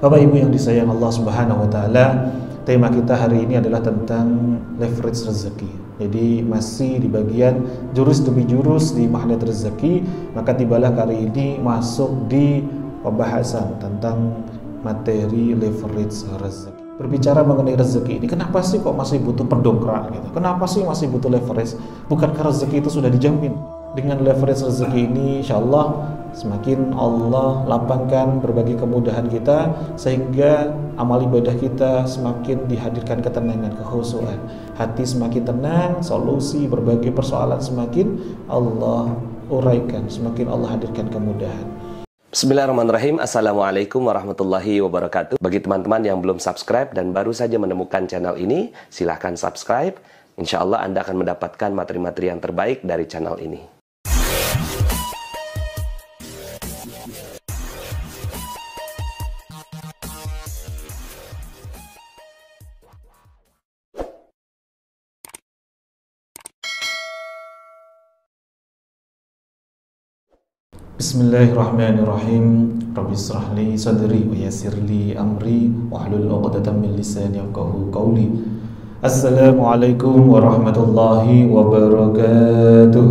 Bapak Ibu yang disayang Allah Subhanahu wa taala, tema kita hari ini adalah tentang leverage rezeki. Jadi masih di bagian jurus demi jurus di magnet rezeki, maka tibalah kali ini masuk di pembahasan tentang materi leverage rezeki. Berbicara mengenai rezeki ini, kenapa sih kok masih butuh pendongkrak gitu? Kenapa sih masih butuh leverage? Bukankah rezeki itu sudah dijamin? Dengan leverage rezeki ini, insya Allah semakin Allah lapangkan berbagai kemudahan kita, sehingga amal ibadah kita semakin dihadirkan ketenangan, kekhusyuan, hati semakin tenang, solusi berbagai persoalan semakin Allah uraikan, semakin Allah hadirkan kemudahan. Bismillahirrahmanirrahim. Assalamualaikum warahmatullahi wabarakatuh. Bagi teman-teman yang belum subscribe dan baru saja menemukan channel ini, silahkan subscribe. Insya Allah Anda akan mendapatkan materi-materi yang terbaik dari channel ini. Bismillahirrahmanirrahim. Rabbi israh li sadri wa yassir li amri wahlul 'uqdatam min lisani yafqahu qawli. Assalamualaikum warahmatullahi wabarakatuh.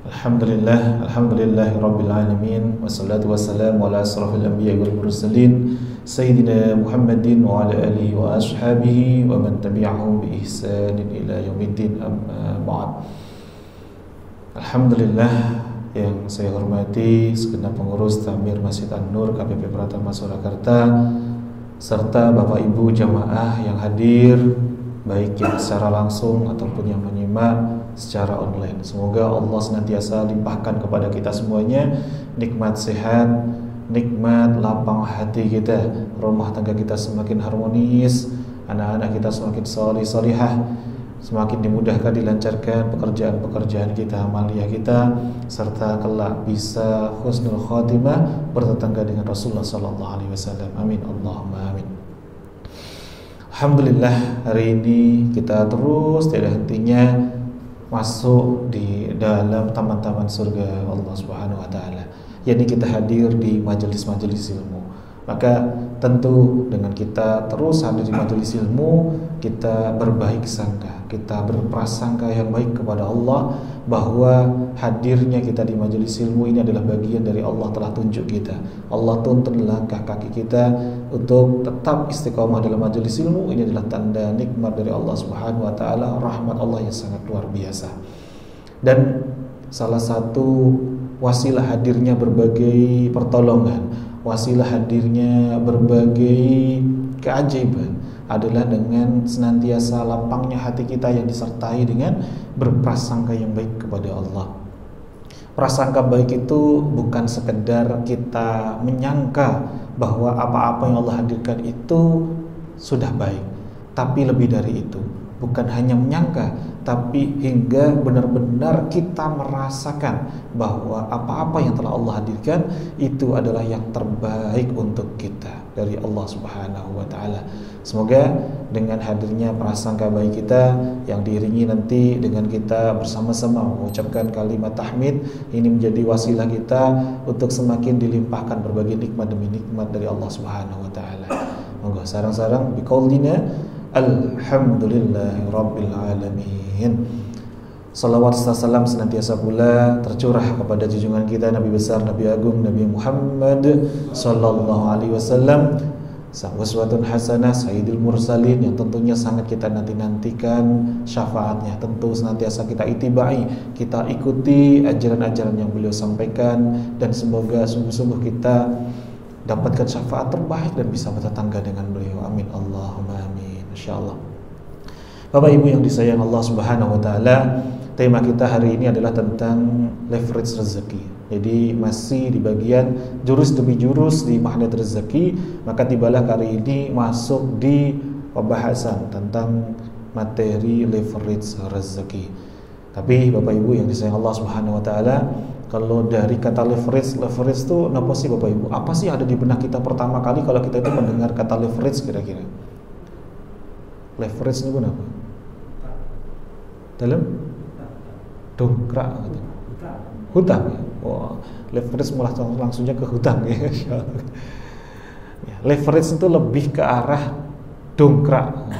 Alhamdulillahi rabbil alamin, wassalatu wassalamu ala asrafil anbiya'i wal mursalin sayyidina Muhammadin wa ala alihi wa ashabihi wa man tabi'ahum bi ihsanin ila yaumiddin, amma ba'd. Alhamdulillah, yang saya hormati segenap pengurus Takmir Masjid An-Nur KPP Pratama Surakarta, serta Bapak Ibu jamaah yang hadir, baik yang secara langsung ataupun yang menyimak secara online. Semoga Allah senantiasa limpahkan kepada kita semuanya nikmat sehat, nikmat lapang hati kita, rumah tangga kita semakin harmonis, anak-anak kita semakin salih salihah, semakin dimudahkan, dilancarkan pekerjaan-pekerjaan kita, amaliyah kita, serta kelak bisa husnul khotimah bertetangga dengan Rasulullah SAW. Amin Allahumma amin. Alhamdulillah, hari ini kita terus tiada hentinya masuk di dalam taman-taman surga Allah Subhanahu wa taala. yakni kita hadir di majelis-majelis ilmu. Maka tentu dengan kita terus hadir di majelis ilmu, kita berbaik sangka, kita berprasangka yang baik kepada Allah bahwa hadirnya kita di majelis ilmu ini adalah bagian dari Allah telah tunjuk kita. Allah tuntun langkah kaki kita untuk tetap istiqomah dalam majelis ilmu. Ini adalah tanda nikmat dari Allah Subhanahu wa taala, rahmat Allah yang sangat luar biasa. Dan salah satu wasilah hadirnya berbagai pertolongan, wasilah hadirnya berbagai keajaiban adalah dengan senantiasa lapangnya hati kita yang disertai dengan berprasangka yang baik kepada Allah. Prasangka baik itu bukan sekedar kita menyangka bahwa apa-apa yang Allah hadirkan itu sudah baik, tapi lebih dari itu, bukan hanya menyangka, tapi hingga benar-benar kita merasakan bahwa apa-apa yang telah Allah hadirkan itu adalah yang terbaik untuk kita dari Allah Subhanahu wa taala. Semoga dengan hadirnya prasangka baik kita yang diiringi nanti dengan kita bersama-sama mengucapkan kalimat tahmid, ini menjadi wasilah kita untuk semakin dilimpahkan berbagai nikmat demi nikmat dari Allah Subhanahu wa taala. Monggo sarang-sarang biqaulina alhamdulillahi rabbil alamin. Salawat serta salam senantiasa pula tercurah kepada junjungan kita Nabi besar, Nabi agung, Nabi Muhammad sallallahu alaihi wasallam, sang uswatun hasanah, sayyidil mursalin, yang tentunya sangat kita nanti-nantikan syafaatnya. Tentu senantiasa kita itibai, kita ikuti ajaran-ajaran yang beliau sampaikan, dan semoga sungguh-sungguh kita dapatkan syafaat terbaik dan bisa bertetangga dengan beliau. Amin Allahumma amin, insyaallah. Bapak Ibu yang disayang Allah Subhanahu wa taala, tema kita hari ini adalah tentang leverage rezeki. Jadi masih di bagian jurus demi jurus di magnet rezeki, maka tibalah kali ini masuk di pembahasan tentang materi leverage rezeki. Tapi Bapak Ibu yang disayang Allah Subhanahu wa taala, kalau dari kata leverage itu apa sih Bapak Ibu? Apa sih ada di benak kita pertama kali kalau kita itu mendengar kata leverage kira-kira? Leverage ini pun apa? Dalam dongkrak gitu. Hutang ya? Wah, leverage malah langsungnya ke hutang ya. Leverage itu lebih ke arah dongkrak,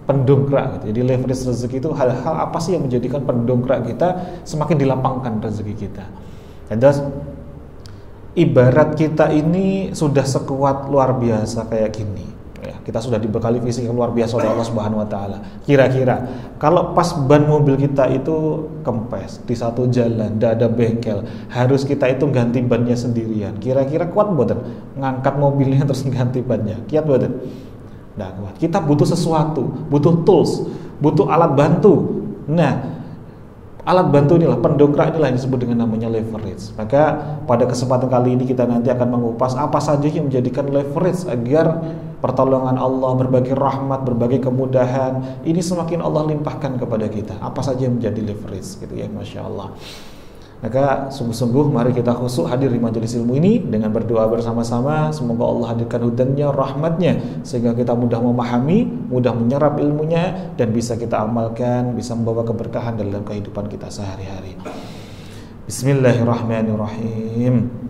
pendongkrak gitu. Jadi leverage rezeki itu hal-hal apa sih yang menjadikan pendongkrak kita semakin dilapangkan rezeki kita. Dan ibarat kita ini sudah sekuat luar biasa kayak gini ya, kita sudah dibekali fisik yang luar biasa oleh Allah Subhanahu wa taala. Kira-kira kalau pas ban mobil kita itu kempes di satu jalan, tidak ada bengkel, harus kita itu ganti bannya sendirian. Kira-kira kuat mboten ngangkat mobilnya terus ganti bannya? Kiat mboten? Nggak kuat. Kita butuh sesuatu, butuh tools, butuh alat bantu. Nah, alat bantu inilah, pendongkrak inilah yang disebut dengan namanya leverage. Maka pada kesempatan kali ini kita nanti akan mengupas apa saja yang menjadikan leverage agar pertolongan Allah, berbagai rahmat, berbagai kemudahan ini semakin Allah limpahkan kepada kita. Apa saja yang menjadi leverage gitu ya, Masya Allah. Maka sungguh-sungguh mari kita khusyuk hadir di majelis ilmu ini dengan berdoa bersama-sama. Semoga Allah hadirkan hudannya, rahmatnya, sehingga kita mudah memahami, mudah menyerap ilmunya, dan bisa kita amalkan, bisa membawa keberkahan dalam kehidupan kita sehari-hari. Bismillahirrahmanirrahim.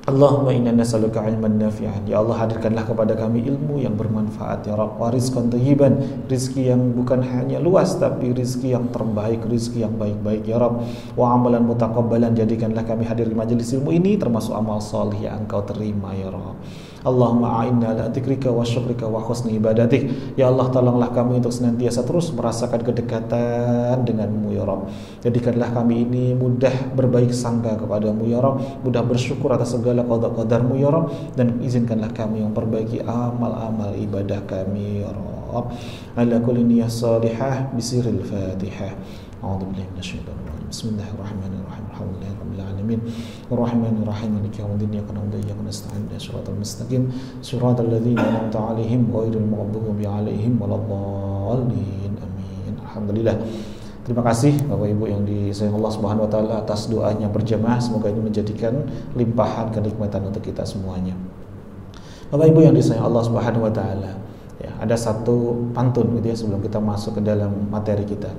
Allahumma inna nas'aluka ilman nafi'an. Ya Allah, hadirkanlah kepada kami ilmu yang bermanfaat ya Rabb, wa rizqan thayyiban, rizki yang bukan hanya luas tapi rizki yang terbaik, rizki yang baik-baik ya Rabb, wa amalan mutaqabbalan, jadikanlah kami hadir di majelis ilmu ini termasuk amal salih yang Engkau terima ya Rabb. Allahumma a'inna ala dzikrika wa syukrika wa husni ibadatik. Ya Allah, tolonglah kami untuk senantiasa terus merasakan kedekatan denganmu ya Rabb. Jadikanlah kami ini mudah berbaik sangka kepadamu ya Rabb, mudah bersyukur atas segala qada-qadarmu ya Rabb, dan izinkanlah kami yang perbaiki amal-amal ibadah kami ya Rabb. Ala kulli niyyah salihah bisiril Fatihah. A'udzubillahi minasyaitonir rajim. Bismillahirrahmanirrahim. Alhamdulillahirabbil alamin. Arrahmanir rahim. Maliki yaumiddin. Iyyaka na'budu wa iyyaka nasta'in. Shiratal mustaqim. Shiratal ladzina an'amta 'alaihim ghairil maghdubi 'alaihim waladdallin. Amin. Alhamdulillah. Terima kasih Bapak Ibu yang disayang Allah Subhanahu wa taala atas doanya berjamaah. Semoga ini menjadikan limpahan kenikmatan untuk kita semuanya. Bapak Ibu yang disayang Allah Subhanahu wa taala, ya, ada satu pantun gitu ya sebelum kita masuk ke dalam materi kita.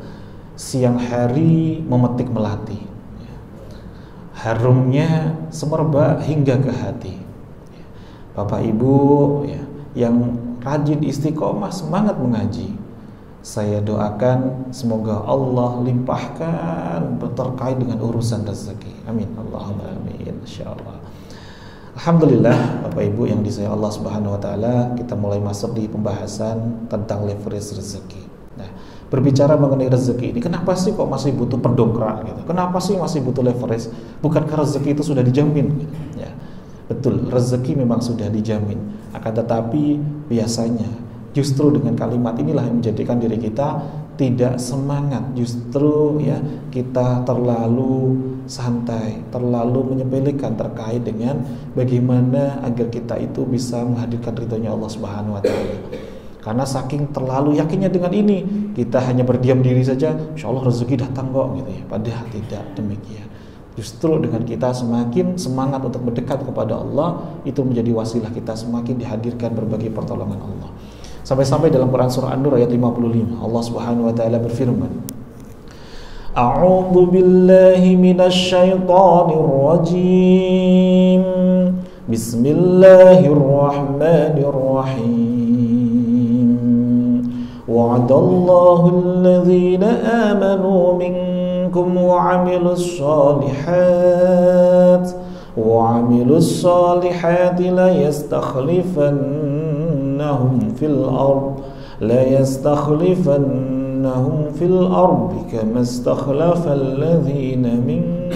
Siang hari memetik melati, ya, harumnya semerbak hingga ke hati. Ya, Bapak Ibu ya, yang rajin istiqomah semangat mengaji, saya doakan semoga Allah limpahkan terkait dengan urusan rezeki. Amin. Allahumma amin. Insyaallah. Alhamdulillah Bapak Ibu yang disayang Allah Subhanahu wa taala, kita mulai masuk di pembahasan tentang leverage rezeki. Nah, berbicara mengenai rezeki ini, kenapa sih kok masih butuh pendongkrak gitu? Kenapa sih masih butuh leverage? Bukankah rezeki itu sudah dijamin gitu? Ya. Betul, rezeki memang sudah dijamin. Akan tetapi biasanya justru dengan kalimat inilah yang menjadikan diri kita tidak semangat. Justru ya kita terlalu santai, terlalu menyepelekan terkait dengan bagaimana agar kita itu bisa menghadirkan ridhonya Allah Subhanahu wa taala. Karena saking terlalu yakinnya dengan ini, kita hanya berdiam diri saja, insya Allah rezeki datang kok gitu ya. Padahal tidak demikian. Justru dengan kita semakin semangat untuk mendekat kepada Allah, itu menjadi wasilah kita semakin dihadirkan berbagai pertolongan Allah. Sampai-sampai dalam Quran surah An-Nur ayat 55, Allah Subhanahu wa taala berfirman, A'udzu billahi minasy syaithanir rajim. Bismillahirrahmanirrahim. Wa'adallahu alladhina amanu minkum wa'amilus salihati la yastakhlifannahum fil ardi kama istakhlafal ladzina min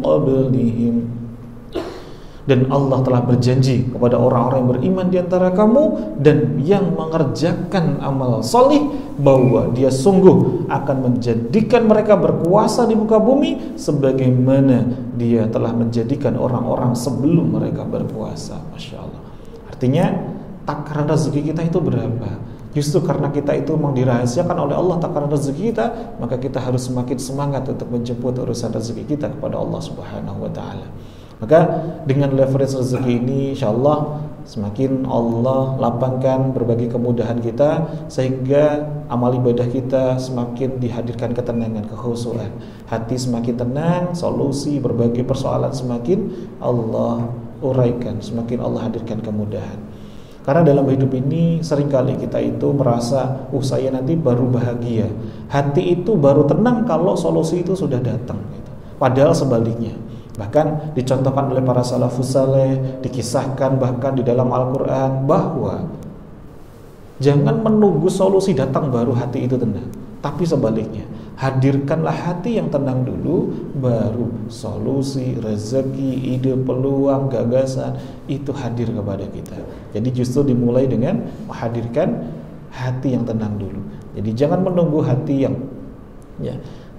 qablihim. Dan Allah telah berjanji kepada orang-orang yang beriman di antara kamu dan yang mengerjakan amal solih bahwa Dia sungguh akan menjadikan mereka berkuasa di muka bumi sebagaimana Dia telah menjadikan orang-orang sebelum mereka berkuasa. Masya Allah. Artinya takaran rezeki kita itu berapa? Justru karena kita itu memang dirahasiakan oleh Allah takaran rezeki kita, maka kita harus semakin semangat untuk menjemput urusan rezeki kita kepada Allah Subhanahu wa taala. Maka dengan leverage rezeki ini, insyaallah semakin Allah lapangkan berbagai kemudahan kita, sehingga amal ibadah kita semakin dihadirkan ketenangan, kekhusyuan. Hati semakin tenang, solusi berbagai persoalan semakin Allah uraikan, semakin Allah hadirkan kemudahan. Karena dalam hidup ini seringkali kita itu merasa, saya nanti baru bahagia, hati itu baru tenang kalau solusi itu sudah datang gitu. Padahal sebaliknya. Bahkan dicontohkan oleh para salafus saleh, dikisahkan bahkan di dalam Al-Quran bahwa jangan menunggu solusi datang baru hati itu tenang, tapi sebaliknya, hadirkanlah hati yang tenang dulu, baru solusi, rezeki, ide, peluang, gagasan itu hadir kepada kita. Jadi justru dimulai dengan menghadirkan hati yang tenang dulu. Jadi jangan menunggu hati yang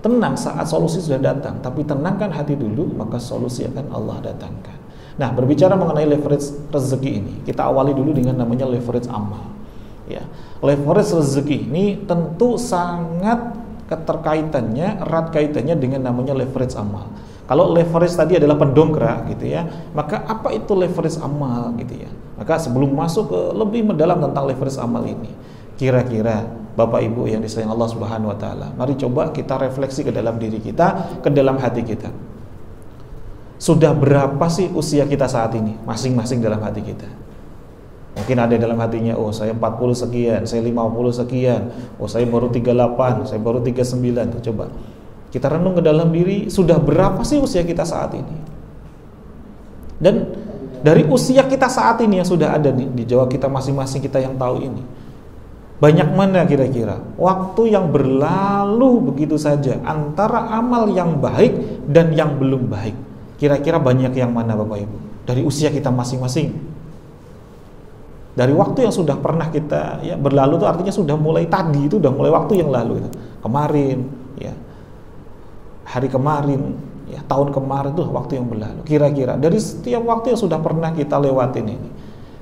tenang saat solusi sudah datang, tapi tenangkan hati dulu, maka solusi akan Allah datangkan. Nah, berbicara mengenai leverage rezeki ini, kita awali dulu dengan namanya leverage amal. Ya, leverage rezeki ini tentu sangat keterkaitannya, erat kaitannya dengan namanya leverage amal. Kalau leverage tadi adalah pendongkrak gitu ya, maka apa itu leverage amal gitu ya? Maka sebelum masuk ke lebih mendalam tentang leverage amal ini, kira-kira Bapak Ibu yang disayang Allah Subhanahu wa taala, mari coba kita refleksi ke dalam diri kita, ke dalam hati kita. Sudah berapa sih usia kita saat ini, masing-masing dalam hati kita? Mungkin ada dalam hatinya, saya 40 sekian, saya 50 sekian, saya baru 38, saya baru 39. Tuh, coba kita renung ke dalam diri, sudah berapa sih usia kita saat ini? Dan dari usia kita saat ini yang sudah ada nih di jiwa kita masing-masing, kita yang tahu ini, banyak mana kira-kira waktu yang berlalu begitu saja antara amal yang baik dan yang belum baik? Kira-kira banyak yang mana Bapak Ibu? Dari usia kita masing-masing. Dari waktu yang sudah pernah kita berlalu itu artinya sudah mulai tadi, itu sudah mulai waktu yang lalu itu. Kemarin, hari kemarin, tahun kemarin itu waktu yang berlalu. Kira-kira dari setiap waktu yang sudah pernah kita lewatin ini,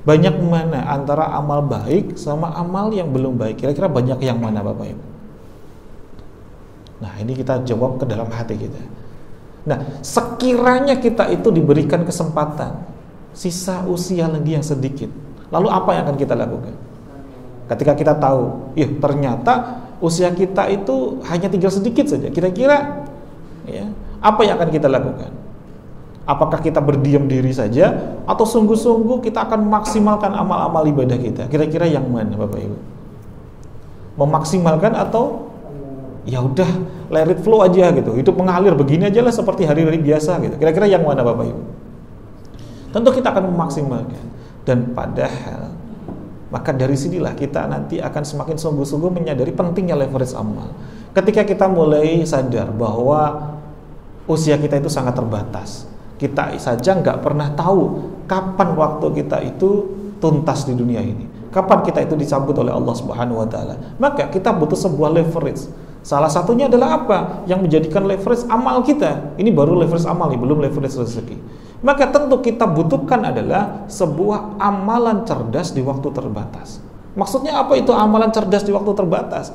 banyak mana antara amal baik sama amal yang belum baik? Kira-kira banyak yang mana Bapak Ibu? Nah, ini kita jawab ke dalam hati kita. Nah, sekiranya kita itu diberikan kesempatan, sisa usia lagi yang sedikit, lalu apa yang akan kita lakukan? Ketika kita tahu, ternyata usia kita itu hanya tinggal sedikit saja, kira-kira apa yang akan kita lakukan? Apakah kita berdiam diri saja, atau sungguh-sungguh kita akan memaksimalkan amal-amal ibadah kita? Kira-kira yang mana Bapak Ibu? Memaksimalkan atau ya udah let it flow aja gitu, hidup mengalir begini aja lah seperti hari-hari biasa gitu? Kira-kira yang mana Bapak Ibu? Tentu kita akan memaksimalkan. Dan padahal, maka dari sinilah kita nanti akan semakin sungguh-sungguh menyadari pentingnya leverage amal. Ketika kita mulai sadar bahwa usia kita itu sangat terbatas, kita saja nggak pernah tahu kapan waktu kita itu tuntas di dunia ini, kapan kita itu disambut oleh Allah Subhanahu wa taala. Maka kita butuh sebuah leverage. Salah satunya adalah apa? Yang menjadikan leverage amal kita. Ini baru leverage amal nih, belum leverage rezeki. Maka tentu kita butuhkan adalah sebuah amalan cerdas di waktu terbatas. Maksudnya apa itu amalan cerdas di waktu terbatas?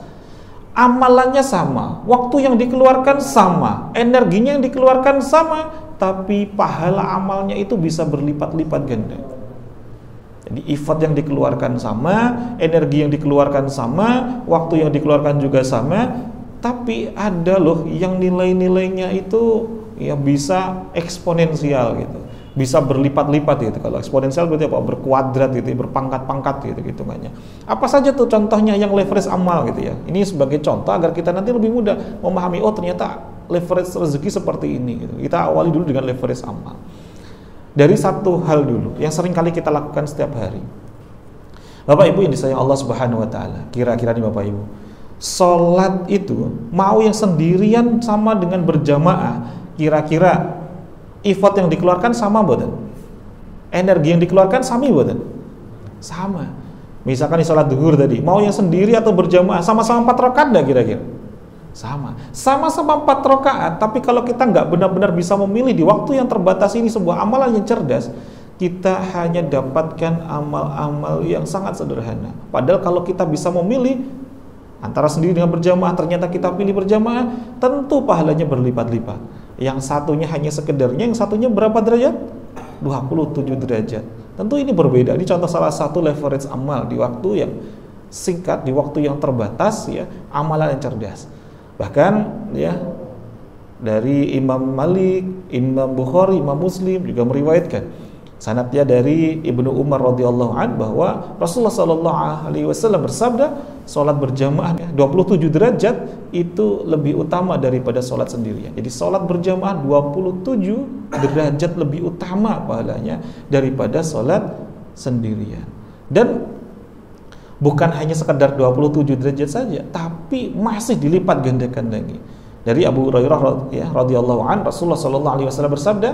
Amalannya sama, waktu yang dikeluarkan sama, energinya yang dikeluarkan sama, tapi pahala amalnya itu bisa berlipat-lipat ganda. Jadi effort yang dikeluarkan sama, energi yang dikeluarkan sama, waktu yang dikeluarkan juga sama, tapi ada loh yang nilai-nilainya itu bisa eksponensial gitu, bisa berlipat-lipat gitu. Kalau eksponensial berarti apa? Berkuadrat gitu, berpangkat-pangkat gitu hitungannya. Apa saja tuh contohnya yang leverage amal gitu ya. Ini sebagai contoh agar kita nanti lebih mudah memahami, ternyata leverage rezeki seperti ini gitu. Kita awali dulu dengan leverage amal. Dari satu hal dulu yang sering kali kita lakukan setiap hari. Bapak Ibu yang disayang Allah Subhanahu wa taala, kira-kira nih Bapak Ibu, sholat itu mau yang sendirian sama dengan berjamaah, kira-kira effort yang dikeluarkan sama boten? Energi yang dikeluarkan sami boten? Sama. Misalkan di sholat duhur tadi, mau yang sendiri atau berjamaah, sama-sama 4 rakaat enggak kira-kira? Sama-sama 4 rakaat, tapi kalau kita nggak benar-benar bisa memilih di waktu yang terbatas ini sebuah amalan yang cerdas, kita hanya dapatkan amal-amal yang sangat sederhana. Padahal kalau kita bisa memilih antara sendiri dengan berjamaah, ternyata kita pilih berjamaah, tentu pahalanya berlipat-lipat. Yang satunya hanya sekedarnya, yang satunya berapa derajat? 27 derajat. Tentu ini berbeda. Ini contoh salah satu leverage amal di waktu yang singkat, di waktu yang terbatas, ya, amalan yang cerdas. Bahkan ya dari Imam Malik, Imam Bukhari, Imam Muslim juga meriwayatkan sanadnya dari Ibnu Umar radhiyallahu an bahwa Rasulullah sallallahu alaihi wasallam bersabda, salat berjamaah 27 derajat itu lebih utama daripada salat sendirian. Jadi salat berjamaah 27 derajat lebih utama pahalanya daripada salat sendirian. Dan bukan hanya sekedar 27 derajat saja, tapi masih dilipat gandakan lagi. Dari Abu Hurairah radhiyallahu an, Rasulullah sallallahu alaihi wasallam bersabda,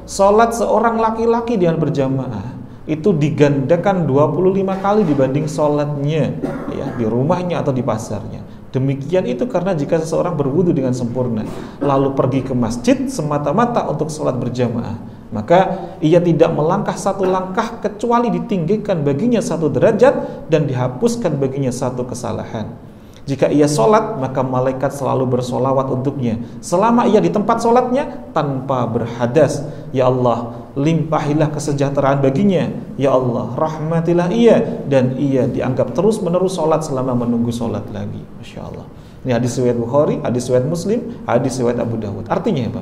salat seorang laki-laki dengan berjamaah itu digandakan 25 kali dibanding salatnya ya di rumahnya atau di pasarnya. Demikian itu karena jika seseorang berwudu dengan sempurna lalu pergi ke masjid semata-mata untuk salat berjamaah, maka ia tidak melangkah satu langkah kecuali ditinggikan baginya satu derajat dan dihapuskan baginya satu kesalahan. Jika ia sholat, maka malaikat selalu bersolawat untuknya selama ia di tempat sholatnya tanpa berhadas. Ya Allah, limpahilah kesejahteraan baginya. Ya Allah, rahmatilah ia, dan ia dianggap terus menerus sholat selama menunggu sholat lagi. Masya Allah. Ini hadis riwayat Bukhari, hadis riwayat Muslim, hadis riwayat Abu Dawud. Artinya apa?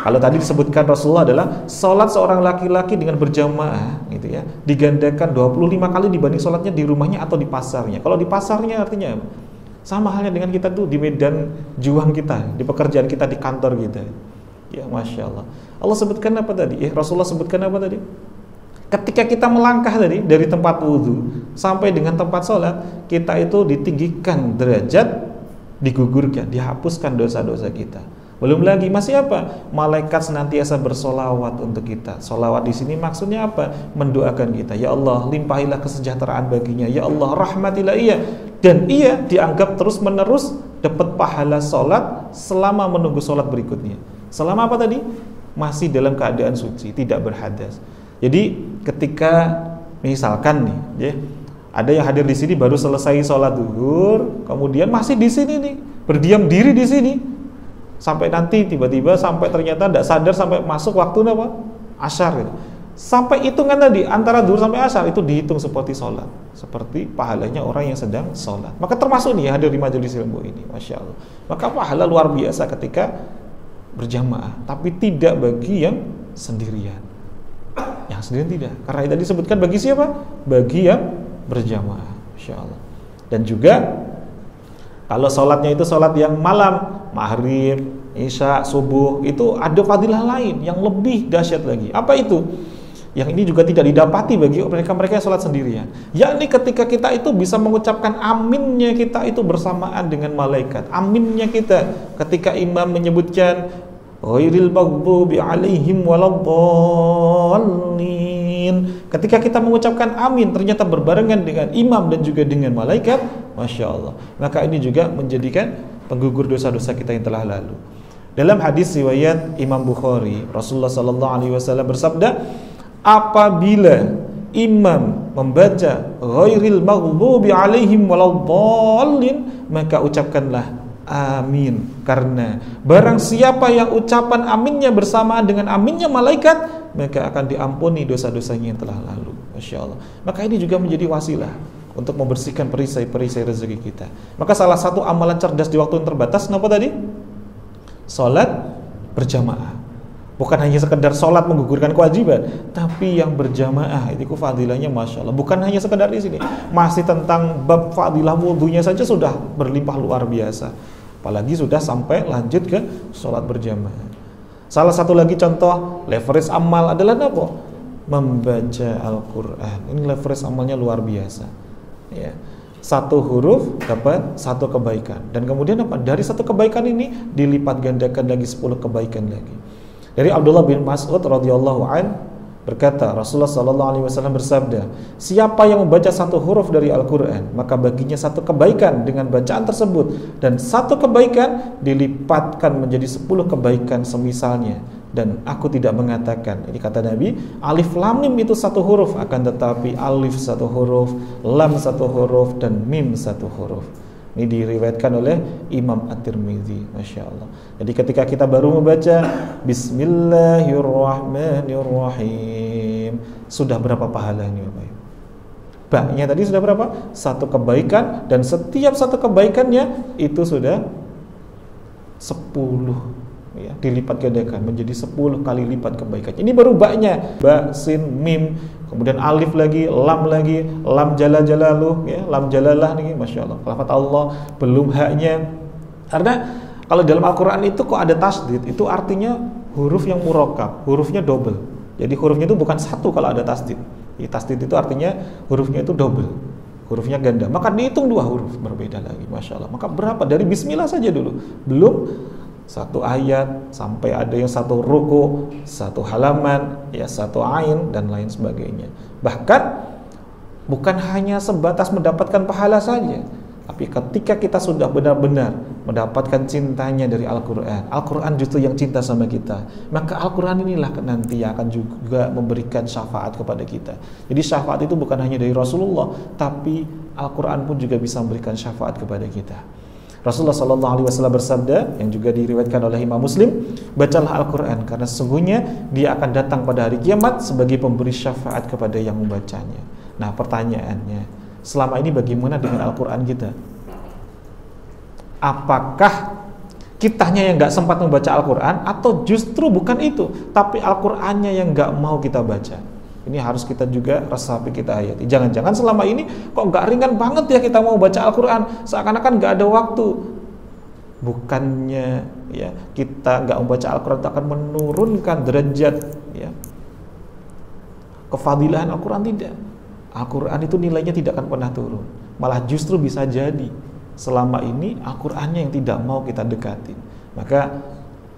Kalau tadi disebutkan Rasulullah adalah sholat seorang laki-laki dengan berjamaah gitu ya, digandakan 25 kali dibanding sholatnya di rumahnya atau di pasarnya. Kalau di pasarnya artinya apa? Sama halnya dengan kita tuh di medan juang kita, di pekerjaan kita, di kantor kita. Ya, Masya Allah. Allah sebutkan apa tadi? Rasulullah sebutkan apa tadi? Ketika kita melangkah tadi dari tempat wudhu sampai dengan tempat sholat, kita itu ditinggikan derajat, digugurkan, dihapuskan dosa-dosa kita. Belum lagi masih apa? Malaikat senantiasa bersolawat untuk kita. Solawat di sini maksudnya apa? Mendoakan kita. Ya Allah, limpahilah kesejahteraan baginya. Ya Allah, rahmatilah ia. Dan ia dianggap terus menerus dapat pahala solat selama menunggu solat berikutnya. Selama apa tadi? Masih dalam keadaan suci, tidak berhadas. Jadi ketika misalkan nih, ya, ada yang hadir di sini baru selesai sholat zuhur, kemudian masih di sini nih, berdiam diri di sini. Sampai nanti tiba-tiba sampai ternyata tidak sadar sampai masuk waktu apa? Asyar gitu. Sampai hitungan tadi antara zuhur sampai asyar itu dihitung seperti sholat, seperti pahalanya orang yang sedang sholat. Maka termasuk nih hadir di majelis ilmu ini, Masya Allah. Maka pahala luar biasa ketika berjamaah, tapi tidak bagi yang sendirian. Yang sendirian tidak, karena tadi disebutkan bagi siapa? Bagi yang berjamaah, Masya Allah. Dan juga kalau sholatnya itu sholat yang malam, maghrib, isya, subuh, itu ada fadilah lain yang lebih dahsyat lagi. Apa itu? Yang ini juga tidak didapati bagi mereka-mereka yang sholat sendirian. Yakni ketika kita itu bisa mengucapkan aminnya kita itu bersamaan dengan malaikat. Aminnya kita ketika imam menyebutkan ghairil maghdubi alaihim waladdallin. Ketika kita mengucapkan amin ternyata berbarengan dengan imam dan juga dengan malaikat, Masya Allah. Maka ini juga menjadikan penggugur dosa-dosa kita yang telah lalu. Dalam hadis riwayat Imam Bukhari, Rasulullah SAW bersabda, apabila imam membaca ghairil maghdubi alaihim waladdallin, maka ucapkanlah amin, karena barang siapa yang ucapan aminnya bersamaan dengan aminnya malaikat, maka akan diampuni dosa-dosanya yang telah lalu. Masya Allah. Maka ini juga menjadi wasilah untuk membersihkan perisai-perisai rezeki kita. Maka salah satu amalan cerdas di waktu yang terbatas, kenapa tadi? Salat berjamaah. Bukan hanya sekedar sholat menggugurkan kewajiban, tapi yang berjamaah itu fadilahnya Masya Allah. Bukan hanya sekedar di sini, masih tentang bab fadilah wudhunya saja sudah berlimpah luar biasa. Apalagi sudah sampai lanjut ke sholat berjamaah. Salah satu lagi contoh leverage amal adalah apa? Membaca Al-Quran. Ini leverage amalnya luar biasa. Ya. Satu huruf dapat satu kebaikan. Dan kemudian apa? Dari satu kebaikan ini dilipat gandakan lagi 10 kebaikan lagi. Dari Abdullah bin Mas'ud radhiyallahu an berkata, Rasulullah SAW bersabda, siapa yang membaca satu huruf dari Al-Quran, maka baginya satu kebaikan dengan bacaan tersebut, dan satu kebaikan dilipatkan menjadi 10 kebaikan semisalnya. Dan aku tidak mengatakan, ini kata Nabi, alif lam mim itu satu huruf, akan tetapi alif satu huruf, lam satu huruf, dan mim satu huruf. Ini diriwayatkan oleh Imam At-Tirmidzi, Masya Allah. Jadi ketika kita baru membaca Bismillahirrahmanirrahim, mim. Sudah berapa pahalanya Bapak Ibu? Ba-nya tadi sudah berapa? 1 kebaikan, dan setiap 1 kebaikannya itu sudah 10 ya, dilipat gandakan menjadi 10 kali lipat kebaikan. Ini baru ba-nya. Ba, sin, mim, kemudian alif lagi, lam jalaluh ya, lam jalalah nih, Masya Allah. Lafaz Allah, belum haknya. Karena kalau dalam Al-Qur'an itu kok ada tasdid, itu artinya huruf yang murakkab, hurufnya double. Jadi hurufnya itu bukan 1 kalau ada tasdid. Tasdid itu artinya hurufnya itu double, hurufnya ganda. Maka dihitung 2 huruf berbeda lagi, Masya Allah. Maka berapa? Dari bismillah saja dulu, belum 1 ayat, sampai ada yang 1 ruku, 1 halaman, ya 1 ain, dan lain sebagainya. Bahkan bukan hanya sebatas mendapatkan pahala saja, tapi ketika kita sudah benar-benar mendapatkan cintanya dari Al-Quran, Al-Quran justru yang cinta sama kita, maka Al-Quran inilah nanti yang akan juga memberikan syafaat kepada kita. Jadi syafaat itu bukan hanya dari Rasulullah, tapi Al-Quran pun juga bisa memberikan syafaat kepada kita. Rasulullah SAW bersabda, yang juga diriwayatkan oleh Imam Muslim, bacalah Al-Quran, karena sesungguhnya dia akan datang pada hari kiamat sebagai pemberi syafaat kepada yang membacanya. Nah, pertanyaannya, selama ini bagaimana dengan Al-Quran kita? Apakah kitanya yang gak sempat membaca Al-Quran, atau justru bukan itu, tapi Al-Qurannya yang gak mau kita baca? Ini harus kita juga resapi, kita hayati. Jangan-jangan selama ini kok gak ringan banget ya kita mau baca Al-Quran, seakan-akan gak ada waktu. Bukannya ya kita gak membaca Al-Quran itu akan menurunkan derajat ya kefadilahan Al-Quran, tidak. Al-Quran itu nilainya tidak akan pernah turun, malah justru bisa jadi selama ini Al-Qurannya yang tidak mau kita dekati. Maka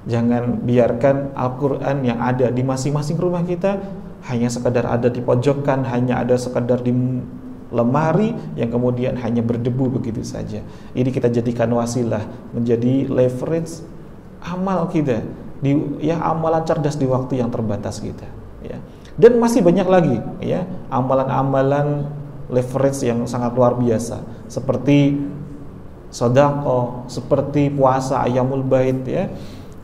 jangan biarkan Al-Quran yang ada di masing-masing rumah kita hanya sekadar ada di pojokan, hanya ada sekadar di lemari yang kemudian hanya berdebu begitu saja. Ini kita jadikan wasilah, menjadi leverage amal kita, amalan cerdas di waktu yang terbatas kita ya. Dan masih banyak lagi ya amalan-amalan leverage yang sangat luar biasa, seperti sedekah, seperti puasa Ayyamul Bait ya.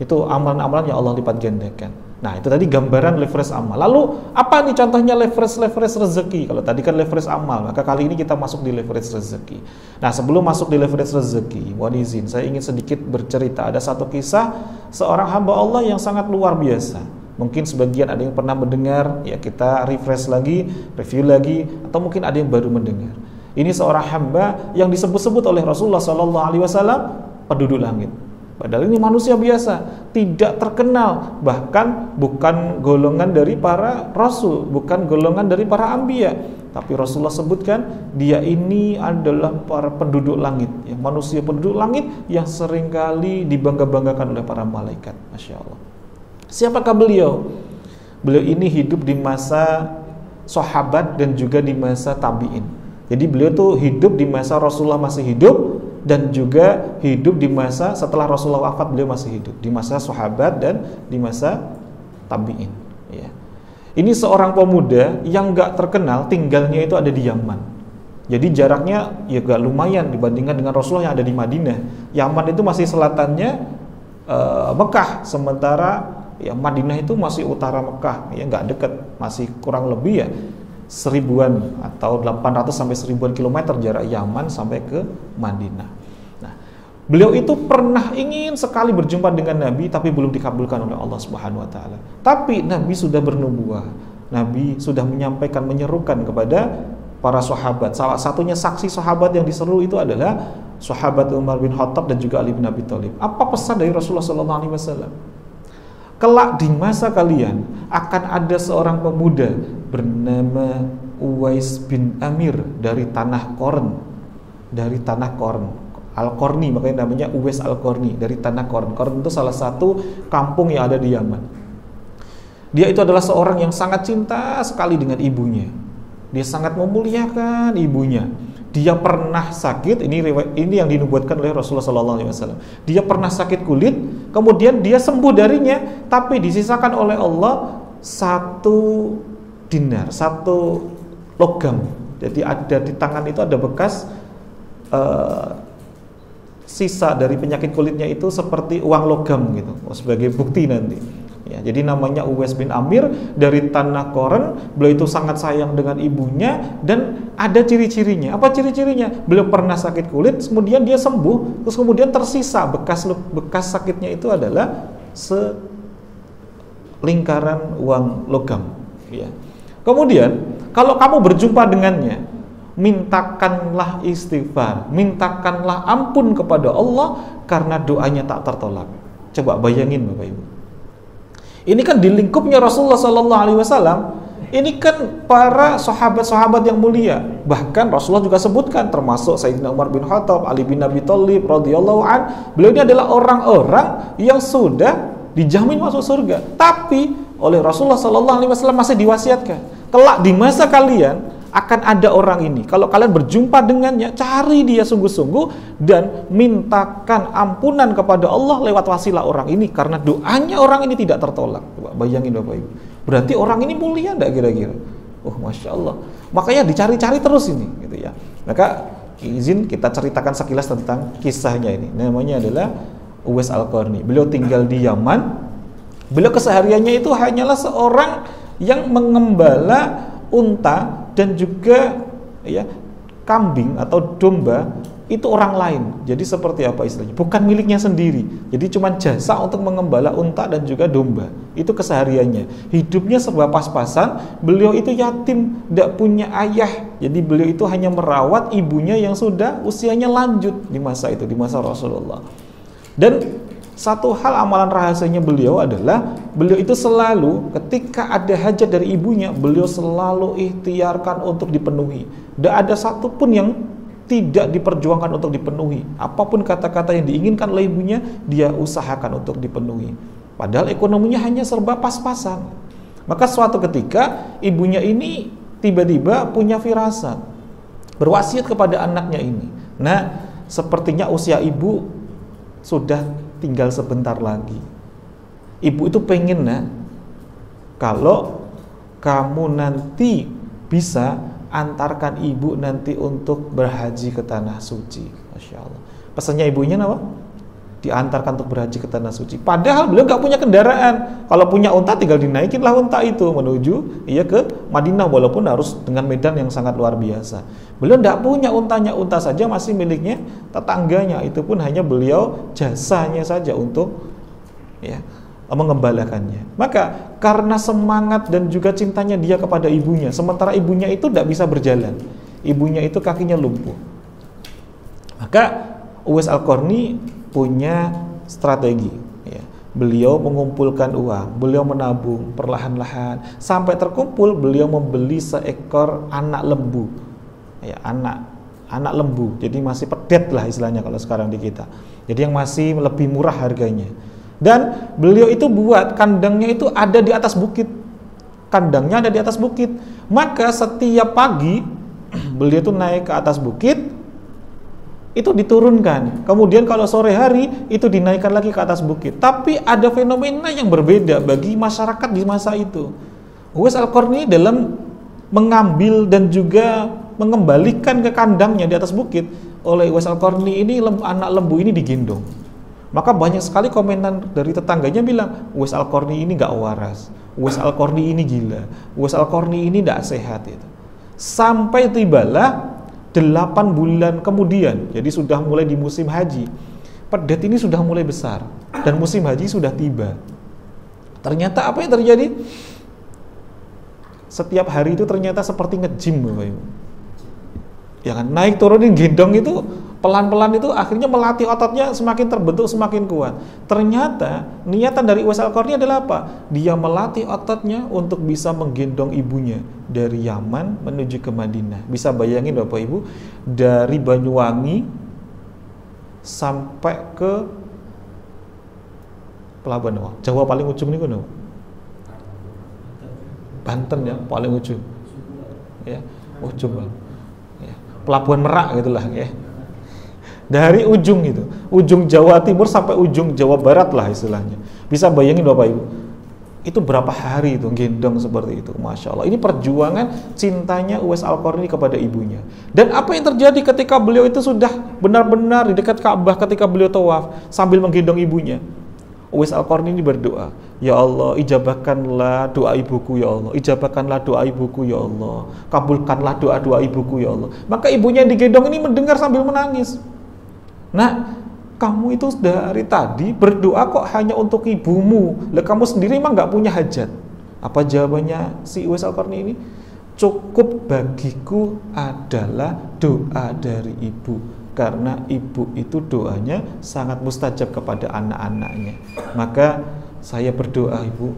Itu amalan-amalan yang Allah lipat gandakan. Nah, itu tadi gambaran leverage amal. Lalu apa nih contohnya leverage rezeki? Kalau tadi kan leverage amal, maka kali ini kita masuk di leverage rezeki. Nah, sebelum masuk di leverage rezeki, mohon izin saya ingin sedikit bercerita. Ada satu kisah seorang hamba Allah yang sangat luar biasa. Mungkin sebagian ada yang pernah mendengar, ya kita refresh lagi, review lagi, atau mungkin ada yang baru mendengar. Ini seorang hamba yang disebut-sebut oleh Rasulullah SAW penduduk langit. Padahal ini manusia biasa, tidak terkenal, bahkan bukan golongan dari para rasul, bukan golongan dari para anbiya. Tapi Rasulullah sebutkan dia ini adalah para penduduk langit, yang manusia penduduk langit yang seringkali dibangga-banggakan oleh para malaikat. Masya Allah. Siapakah beliau? Beliau ini hidup di masa sahabat dan juga di masa tabi'in. Jadi beliau tuh hidup di masa Rasulullah masih hidup, dan juga hidup di masa setelah Rasulullah wafat, beliau masih hidup di masa sahabat dan di masa tabi'in ya. Ini seorang pemuda yang gak terkenal, tinggalnya itu ada di Yaman. Jadi jaraknya ya gak lumayan dibandingkan dengan Rasulullah yang ada di Madinah. Yaman itu masih selatannya Mekah, sementara ya Madinah itu masih utara Mekah ya, gak dekat, masih kurang lebih ya 1000-an atau 800 sampai 1000-an kilometer jarak Yaman sampai ke Madinah. Nah, beliau itu pernah ingin sekali berjumpa dengan Nabi, tapi belum dikabulkan oleh Allah Subhanahu wa taala. Tapi Nabi sudah bernubuah. Nabi sudah menyampaikan, menyerukan kepada para sahabat. Salah satunya saksi sahabat yang diseru itu adalah sahabat Umar bin Khattab dan juga Ali bin Abi Thalib. Apa pesan dari Rasulullah SAW? Kelak di masa kalian akan ada seorang pemuda bernama Uwais bin Amir dari tanah Qorn. Dari tanah Qorn, Al-Qorni, makanya namanya Uwais Al-Qorni, dari tanah Qorn. Qorn itu salah satu kampung yang ada di Yaman. Dia itu adalah seorang yang sangat cinta sekali dengan ibunya. Dia sangat memuliakan ibunya. Dia pernah sakit, ini yang dinubuatkan oleh Rasulullah SAW. Dia pernah sakit kulit, kemudian dia sembuh darinya, tapi disisakan oleh Allah 1 dinar, 1 logam. Jadi ada di tangan itu ada bekas sisa dari penyakit kulitnya itu seperti uang logam gitu, sebagai bukti nanti. Ya, jadi namanya Uwais bin Amir dari tanah Qoren. Beliau itu sangat sayang dengan ibunya dan ada ciri-cirinya. Apa ciri-cirinya? Beliau pernah sakit kulit, kemudian dia sembuh, terus kemudian tersisa bekas sakitnya itu adalah selingkaran uang logam. Ya. Kemudian kalau kamu berjumpa dengannya, mintakanlah istighfar, mintakanlah ampun kepada Allah karena doanya tak tertolak. Coba bayangin Bapak Ibu. Ini kan di lingkupnya Rasulullah SAW. Ini kan para sahabat-sahabat yang mulia. Bahkan Rasulullah juga sebutkan, termasuk Sayyidina Umar bin Khattab, Ali bin Abi Thalib radhiyallahu an. Beliau ini adalah orang-orang yang sudah dijamin masuk surga. Tapi oleh Rasulullah SAW masih diwasiatkan, kelak di masa kalian akan ada orang ini. Kalau kalian berjumpa dengannya, cari dia sungguh-sungguh dan mintakan ampunan kepada Allah lewat wasilah orang ini, karena doanya orang ini tidak tertolak. Coba bayangin Bapak Ibu. Berarti orang ini mulia enggak kira-kira? Masya Allah. Makanya dicari-cari terus ini, gitu ya. Maka izin kita ceritakan sekilas tentang kisahnya ini. Namanya adalah Uwais Al-Qarni. Beliau tinggal di Yaman. Beliau kesehariannya itu hanyalah seorang yang mengembala unta dan juga ya kambing atau domba itu orang lain. Jadi seperti apa istilahnya? Bukan miliknya sendiri. Jadi cuma jasa untuk mengembala unta dan juga domba. Itu kesehariannya. Hidupnya serba pas-pasan. Beliau itu yatim, tidak punya ayah. Jadi beliau itu hanya merawat ibunya yang sudah usianya lanjut di masa itu, di masa Rasulullah. Dan satu hal amalan rahasianya beliau adalah beliau itu selalu ketika ada hajat dari ibunya, beliau selalu ikhtiarkan untuk dipenuhi. Tidak ada satupun yang tidak diperjuangkan untuk dipenuhi. Apapun kata-kata yang diinginkan oleh ibunya, dia usahakan untuk dipenuhi. Padahal ekonominya hanya serba pas-pasan. Maka suatu ketika ibunya ini tiba-tiba punya firasat, berwasiat kepada anaknya ini. Nah, sepertinya usia ibu sudah tinggal sebentar lagi. Ibu itu pengen kalau kamu nanti bisa antarkan ibu nanti untuk berhaji ke tanah suci. Masya Allah. Pesannya ibunya apa? Diantarkan untuk berhaji ke tanah suci. Padahal beliau nggak punya kendaraan. Kalau punya unta tinggal dinaikinlah unta itu menuju ke Madinah, walaupun harus dengan medan yang sangat luar biasa. Beliau nggak punya untanya, unta saja masih miliknya tetangganya. Itu pun hanya beliau jasanya saja untuk mengembalakannya. Maka karena semangat dan juga cintanya dia kepada ibunya, sementara ibunya itu tidak bisa berjalan, ibunya itu kakinya lumpuh, maka Uwais Al-Qarni punya strategi. Beliau mengumpulkan uang, beliau menabung perlahan-lahan sampai terkumpul. Beliau membeli seekor anak lembu, anak lembu. Jadi masih pedet lah istilahnya kalau sekarang di kita. Jadi yang masih lebih murah harganya. Dan beliau itu buat kandangnya itu ada di atas bukit. Kandangnya ada di atas bukit. Maka setiap pagi beliau itu naik ke atas bukit, itu diturunkan. Kemudian kalau sore hari itu dinaikkan lagi ke atas bukit. Tapi ada fenomena yang berbeda bagi masyarakat di masa itu. Uwais Al-Qarni dalam mengambil dan juga mengembalikan ke kandangnya di atas bukit, oleh Uwais Al-Qarni ini anak lembu ini digendong. Maka banyak sekali komentar dari tetangganya bilang, Uwais Al-Qarni ini gak waras, Uwais Al-Qarni ini gila, Uwais Al-Qarni ini gak sehat itu. Sampai tibalah 8 bulan kemudian, jadi sudah mulai di musim haji, pedet ini sudah mulai besar dan musim haji sudah tiba. Ternyata apa yang terjadi? Setiap hari itu ternyata seperti nge-gym, Bapak Ibu. Ya kan, naik turunin gendong itu pelan-pelan itu akhirnya melatih ototnya semakin terbentuk, semakin kuat. Ternyata niatan dari Uwais Al-Qarni adalah apa? Dia melatih ototnya untuk bisa menggendong ibunya dari Yaman menuju ke Madinah. Bisa bayangin Bapak Ibu, dari Banyuwangi sampai ke Pelabuhan Jawa paling ujung nih kan? Banten ya, paling ujung. Ya, ujung. Ya. Pelabuhan Merak gitulah ya. Dari ujung itu, ujung Jawa Timur sampai ujung Jawa Barat lah istilahnya. Bisa bayangin Bapak Ibu, itu berapa hari itu gendong seperti itu. Masya Allah, ini perjuangan cintanya Uwais Al-Qarni kepada ibunya. Dan apa yang terjadi ketika beliau itu sudah benar-benar di dekat Ka'bah, ketika beliau tawaf sambil menggendong ibunya, Uwais Al-Qarni ini berdoa, ya Allah, ijabahkanlah doa ibuku ya Allah, ijabahkanlah doa ibuku ya Allah, kabulkanlah doa-doa ibuku ya Allah. Maka ibunya yang digendong ini mendengar sambil menangis. Nah, kamu itu dari tadi berdoa kok hanya untuk ibumu, lah kamu sendiri emang nggak punya hajat? Apa jawabannya si Uwais Al-Qarni ini? Cukup bagiku adalah doa dari ibu, karena ibu itu doanya sangat mustajab kepada anak-anaknya. Maka saya berdoa ibu,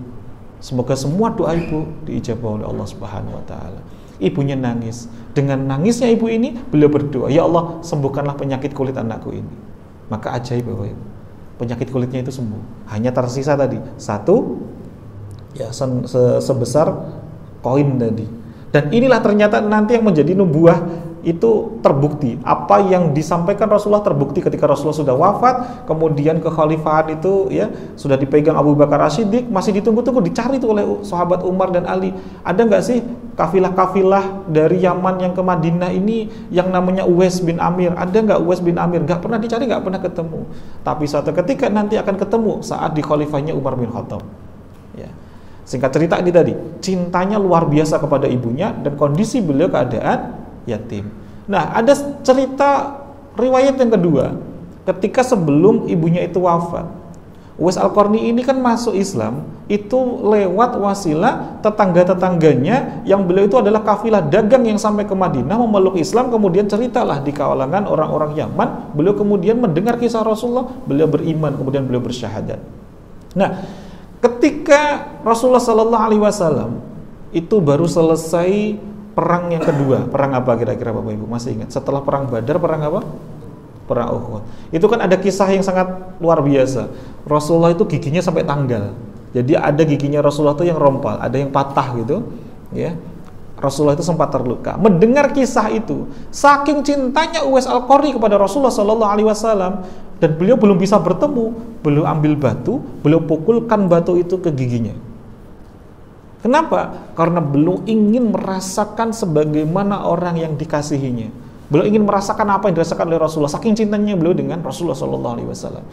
semoga semua doa ibu diijabah oleh Allah Subhanahu wa taala. Ibunya nangis. Dengan nangisnya ibu ini, beliau berdoa, ya Allah, sembuhkanlah penyakit kulit anakku ini. Maka ajaib Bapak Ibu, penyakit kulitnya itu sembuh. Hanya tersisa tadi satu, ya sebesar koin tadi. Dan inilah ternyata nanti yang menjadi nubuah itu terbukti. Apa yang disampaikan Rasulullah terbukti ketika Rasulullah sudah wafat, kemudian kekhalifahan itu ya sudah dipegang Abu Bakar As-Siddiq, masih ditunggu-tunggu, dicari itu oleh sahabat Umar dan Ali. Ada nggak sih kafilah-kafilah dari Yaman yang ke Madinah ini yang namanya Uwais bin Amir? Ada nggak Uwais bin Amir? Nggak pernah dicari, nggak pernah ketemu. Tapi suatu ketika nanti akan ketemu saat di khalifahnya Umar bin Khattab. Ya. Singkat cerita ini tadi, cintanya luar biasa kepada ibunya dan kondisi beliau keadaan yatim. Nah, ada cerita riwayat yang kedua, ketika sebelum ibunya itu wafat, Uwais Al-Qarni ini kan masuk Islam itu lewat wasilah tetangga-tetangganya yang beliau itu adalah kafilah dagang yang sampai ke Madinah memeluk Islam. Kemudian ceritalah di kalangan orang-orang Yaman, beliau kemudian mendengar kisah Rasulullah, beliau beriman, kemudian beliau bersyahadat. Nah, ketika Rasulullah Sallallahu Alaihi Wasallam itu baru selesai perang yang kedua, perang apa kira-kira Bapak Ibu masih ingat? Setelah perang Badar, perang apa? Perang Uhud. Itu kan ada kisah yang sangat luar biasa. Rasulullah itu giginya sampai tanggal. Jadi ada giginya Rasulullah itu yang rompal, ada yang patah gitu, ya. Rasulullah itu sempat terluka. Mendengar kisah itu, saking cintanya Uwais Al-Qarni kepada Rasulullah Sallallahu Alaihi Wasallam, dan beliau belum bisa bertemu, beliau ambil batu, beliau pukulkan batu itu ke giginya. Kenapa? Karena beliau ingin merasakan sebagaimana orang yang dikasihinya. Beliau ingin merasakan apa yang dirasakan oleh Rasulullah. Saking cintanya beliau dengan Rasulullah Sallallahu Alaihi Wasallam.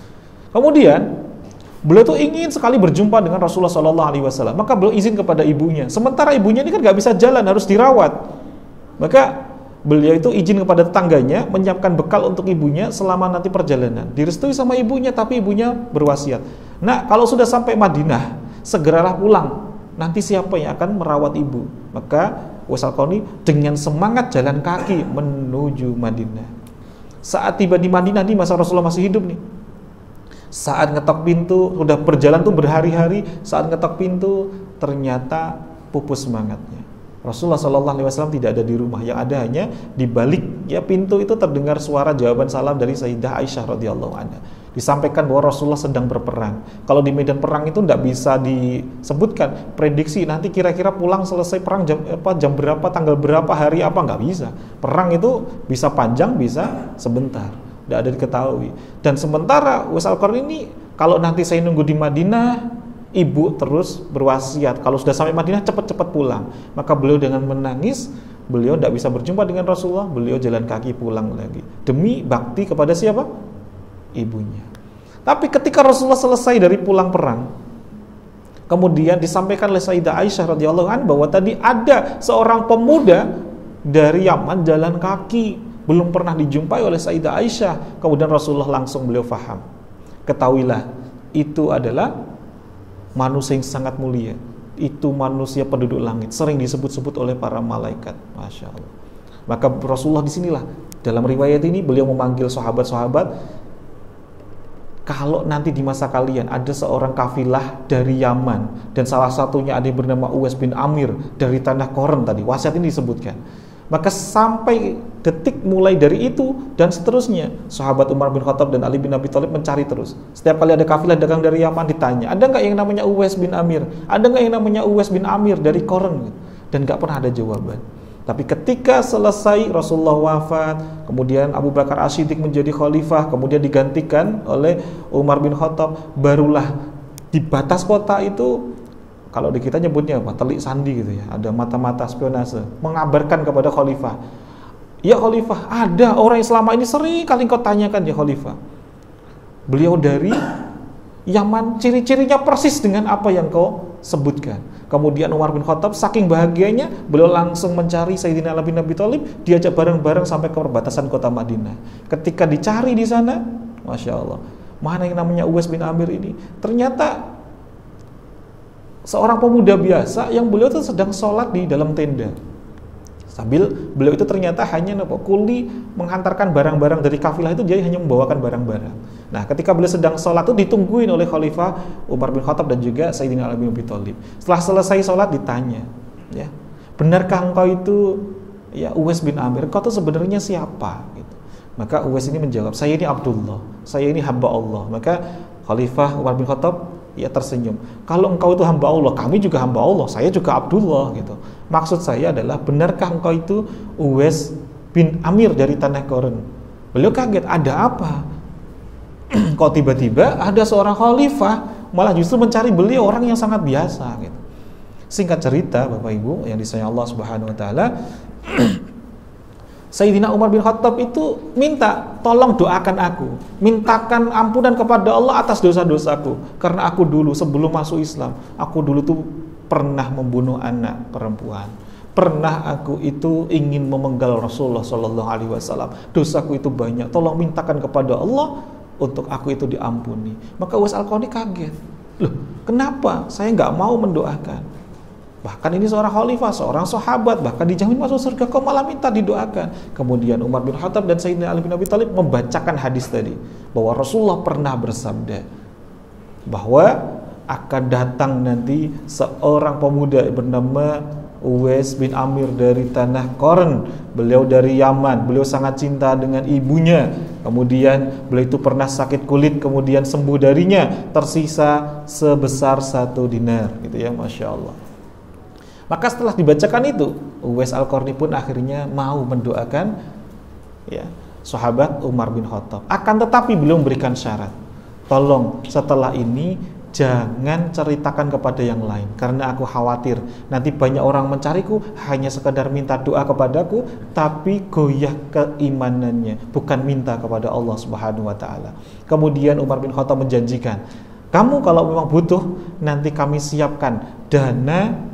Kemudian beliau tuh ingin sekali berjumpa dengan Rasulullah Sallallahu Alaihi Wasallam. Maka beliau izin kepada ibunya. Sementara ibunya ini kan nggak bisa jalan, harus dirawat. Maka beliau itu izin kepada tetangganya menyiapkan bekal untuk ibunya selama nanti perjalanan. Direstui sama ibunya, tapi ibunya berwasiat, nah kalau sudah sampai Madinah, segeralah pulang. Nanti siapa yang akan merawat ibu? Maka Uwais Al-Qarni dengan semangat jalan kaki menuju Madinah. Saat tiba di Madinah nih, masa Rasulullah masih hidup nih. Saat ngetok pintu, sudah berjalan tuh berhari-hari, saat ngetok pintu ternyata pupus semangatnya. Rasulullah Sallallahu Alaihi Wasallam tidak ada di rumah, yang ada hanya di balik ya pintu itu terdengar suara jawaban salam dari Sayyidah Aisyah radhiyallahu anha. Disampaikan bahwa Rasulullah sedang berperang. Kalau di medan perang itu tidak bisa disebutkan prediksi nanti kira-kira pulang selesai perang jam berapa, tanggal berapa, hari apa, nggak bisa. Perang itu bisa panjang, bisa sebentar, tidak ada diketahui. Dan sementara Uwais Al-Qarni ini, kalau nanti saya nunggu di Madinah, ibu terus berwasiat kalau sudah sampai Madinah cepat-cepat pulang. Maka beliau dengan menangis, beliau tidak bisa berjumpa dengan Rasulullah, beliau jalan kaki pulang lagi demi bakti kepada siapa? Ibunya. Tapi ketika Rasulullah selesai dari pulang perang, kemudian disampaikan oleh Sayyidah Aisyah radhiyallahu anha bahwa tadi ada seorang pemuda dari Yaman jalan kaki, belum pernah dijumpai oleh Sayyidah Aisyah. Kemudian Rasulullah langsung beliau faham, ketahuilah itu adalah manusia yang sangat mulia, itu manusia penduduk langit, sering disebut-sebut oleh para malaikat. Masya Allah. Maka Rasulullah disinilah dalam riwayat ini beliau memanggil sahabat-sahabat, kalau nanti di masa kalian ada seorang kafilah dari Yaman dan salah satunya ada yang bernama Uwais bin Amir dari tanah Qoran tadi, wasiat ini disebutkan. Maka sampai detik mulai dari itu dan seterusnya, sahabat Umar bin Khattab dan Ali bin Abi Thalib mencari terus. Setiap kali ada kafilah dagang dari Yaman ditanya, ada nggak yang namanya Uwais bin Amir? Ada nggak yang namanya Uwais bin Amir dari Qoran? Dan nggak pernah ada jawaban. Tapi ketika selesai Rasulullah wafat, kemudian Abu Bakar As-Siddiq menjadi khalifah, kemudian digantikan oleh Umar bin Khattab, barulah di batas kota itu, kalau di kita nyebutnya apa? Telik sandi gitu ya. Ada mata-mata spionase mengabarkan kepada khalifah, ya khalifah, ada orang yang selama ini sering kali engkau tanyakan ya khalifah. Beliau dari Yaman ciri-cirinya persis dengan apa yang kau sebutkan. Kemudian Umar bin Khattab saking bahagianya, beliau langsung mencari Sayyidina Ali bin Abi Thalib, diajak bareng-bareng sampai ke perbatasan kota Madinah. Ketika dicari di sana, Masya Allah, mana yang namanya Uwais bin Amir ini? Ternyata seorang pemuda biasa yang beliau itu sedang sholat di dalam tenda. Sambil beliau itu ternyata hanya kuli menghantarkan barang-barang dari kafilah itu, dia hanya membawakan barang-barang. Nah, ketika beliau sedang sholat itu ditungguin oleh Khalifah Umar bin Khattab dan juga Sayyidina Ali bin Abi Thalib. Setelah selesai sholat ditanya, ya, benarkah engkau itu ya Uwais bin Amir? Engkau itu sebenarnya siapa? Gitu. Maka Uwais ini menjawab, saya ini Abdullah, saya ini hamba Allah. Maka Khalifah Umar bin Khattab ya tersenyum. Kalau engkau itu hamba Allah, kami juga hamba Allah, saya juga Abdullah gitu. Maksud saya adalah, benarkah engkau itu Uwais bin Amir dari Tanah Qoren? Beliau kaget, ada apa? Kok tiba-tiba ada seorang khalifah malah justru mencari beliau, orang yang sangat biasa gitu. Singkat cerita Bapak Ibu yang disayang Allah Subhanahu wa taala, Sayyidina Umar bin Khattab itu minta, tolong doakan aku, mintakan ampunan kepada Allah atas dosa-dosaku, karena aku dulu sebelum masuk Islam, aku dulu tuh pernah membunuh anak perempuan, pernah aku itu ingin memenggal Rasulullah Shallallahu Alaihi Wasallam, dosaku itu banyak, tolong mintakan kepada Allah untuk aku itu diampuni. Maka Uwais Al-Qarni kaget, loh kenapa saya nggak mau mendoakan? Bahkan ini seorang khalifah, seorang sahabat, bahkan dijamin masuk surga, kok malah minta didoakan? Kemudian Umar bin Khattab dan Sayyidina Ali bin Abi Thalib membacakan hadis tadi, bahwa Rasulullah pernah bersabda bahwa akan datang nanti seorang pemuda bernama Uwais bin Amir dari Tanah Qoren. Beliau dari Yaman, beliau sangat cinta dengan ibunya. Kemudian beliau itu pernah sakit kulit, kemudian sembuh darinya, tersisa sebesar 1 dinar gitu ya, Masya Allah. Maka setelah dibacakan itu, Uwais Al-Qarni pun akhirnya mau mendoakan ya, sahabat Umar bin Khattab. Akan tetapi beliau memberikan syarat, tolong setelah ini jangan ceritakan kepada yang lain, karena aku khawatir nanti banyak orang mencariku hanya sekedar minta doa kepadaku, tapi goyah keimanannya, bukan minta kepada Allah Subhanahu wa taala. Kemudian Umar bin Khattab menjanjikan, kamu kalau memang butuh, nanti kami siapkan dana,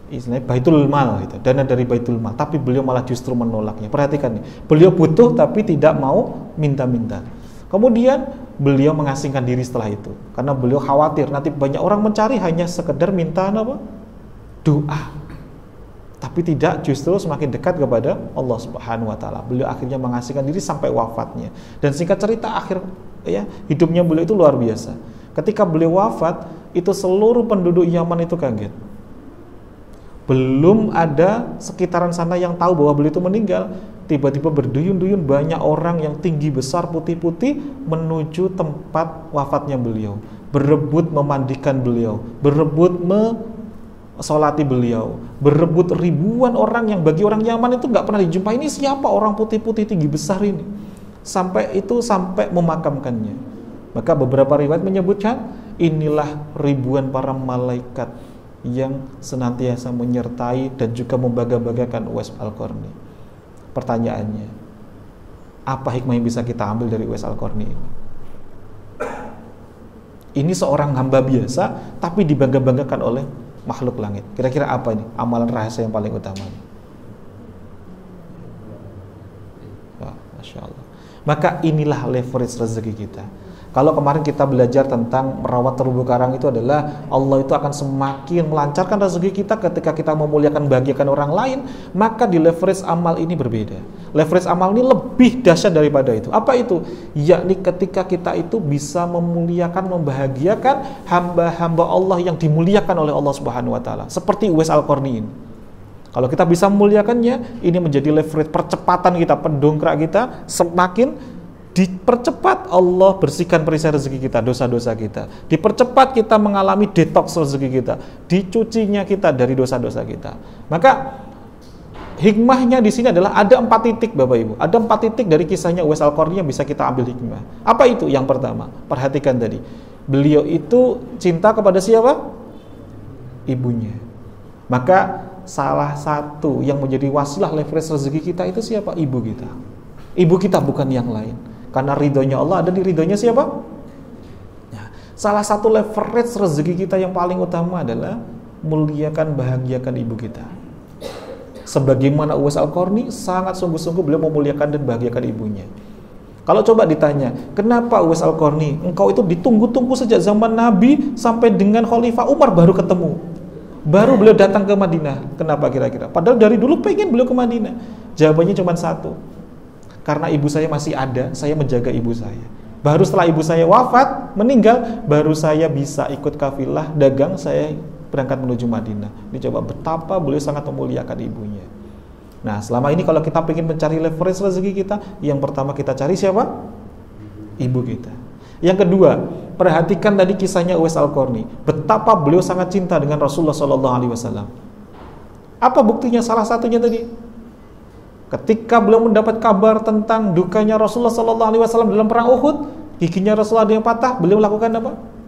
istilahnya Baitul Mal gitu, dana dari Baitul Mal. Tapi beliau malah justru menolaknya. Perhatikan nih, beliau butuh tapi tidak mau minta-minta. Kemudian beliau mengasingkan diri setelah itu, karena beliau khawatir nanti banyak orang mencari hanya sekedar minta apa? Doa, tapi tidak justru semakin dekat kepada Allah Subhanahu wa taala. Beliau akhirnya mengasingkan diri sampai wafatnya. Dan singkat cerita, akhir ya hidupnya beliau itu luar biasa. Ketika beliau wafat, itu seluruh penduduk Yaman itu kaget. Belum ada sekitaran sana yang tahu bahwa beliau itu meninggal. Tiba-tiba berduyun-duyun banyak orang yang tinggi besar putih-putih menuju tempat wafatnya beliau, berebut memandikan beliau, berebut mensolati beliau, berebut ribuan orang yang bagi orang Yaman itu nggak pernah dijumpai. Ini siapa orang putih-putih tinggi besar ini? Sampai memakamkannya. Maka beberapa riwayat menyebutkan, inilah ribuan para malaikat yang senantiasa menyertai dan juga membangga-banggakan Uwais Al-Qarni. Pertanyaannya, apa hikmah yang bisa kita ambil dari Uwais Al-Qarni ini? Ini seorang hamba biasa tapi dibangga-banggakan oleh makhluk langit. Kira-kira apa ini amalan rahasia yang paling utama? Masya Allah. Maka inilah leverage rezeki kita. Kalau kemarin kita belajar tentang merawat terumbu karang, itu adalah Allah itu akan semakin melancarkan rezeki kita ketika kita memuliakan bahagiakan orang lain. Maka di leverage amal ini berbeda. Leverage amal ini lebih dahsyat daripada itu. Apa itu? Yakni ketika kita itu bisa memuliakan, membahagiakan hamba-hamba Allah yang dimuliakan oleh Allah Subhanahu wa taala. Seperti Uwais Al-Qarni ini. Kalau kita bisa memuliakannya, ini menjadi leverage percepatan kita, pendongkrak kita, semakin dipercepat Allah bersihkan perisai rezeki kita, dosa-dosa kita. Dipercepat kita mengalami detox rezeki kita, dicucinya kita dari dosa-dosa kita. Maka hikmahnya di sini adalah ada 4 titik Bapak Ibu. Ada 4 titik dari kisahnya Uwais Al-Qarni yang bisa kita ambil hikmah. Apa itu? Yang pertama, perhatikan tadi. Beliau itu cinta kepada siapa? Ibunya. Maka salah satu yang menjadi wasilah leverage rezeki kita itu siapa? Ibu kita. Ibu kita, bukan yang lain. Karena ridhonya Allah ada di ridhonya siapa? Ya. Salah satu leverage rezeki kita yang paling utama adalah muliakan, bahagiakan ibu kita. Sebagaimana Uwais Al-Qarni sangat sungguh-sungguh beliau memuliakan dan bahagiakan ibunya. Kalau coba ditanya, kenapa Uwais Al-Qarni, engkau itu ditunggu-tunggu sejak zaman Nabi sampai dengan Khalifah Umar baru ketemu, baru beliau datang ke Madinah. Kenapa kira-kira? Padahal dari dulu pengen beliau ke Madinah. Jawabannya cuma satu, karena ibu saya masih ada, saya menjaga ibu saya. Baru setelah ibu saya wafat, meninggal, baru saya bisa ikut kafilah dagang, saya berangkat menuju Madinah. Ini coba betapa beliau sangat memuliakan ibunya. Nah, selama ini kalau kita ingin mencari leverage rezeki kita, yang pertama kita cari siapa? Ibu kita. Yang kedua, perhatikan tadi kisahnya Uwais Al-Qarni. Betapa beliau sangat cinta dengan Rasulullah SAW. Apa buktinya? Salah satunya tadi, ketika beliau mendapat kabar tentang dukanya Rasulullah SAW dalam perang Uhud, giginya Rasulullah ada yang patah, beliau melakukan apa?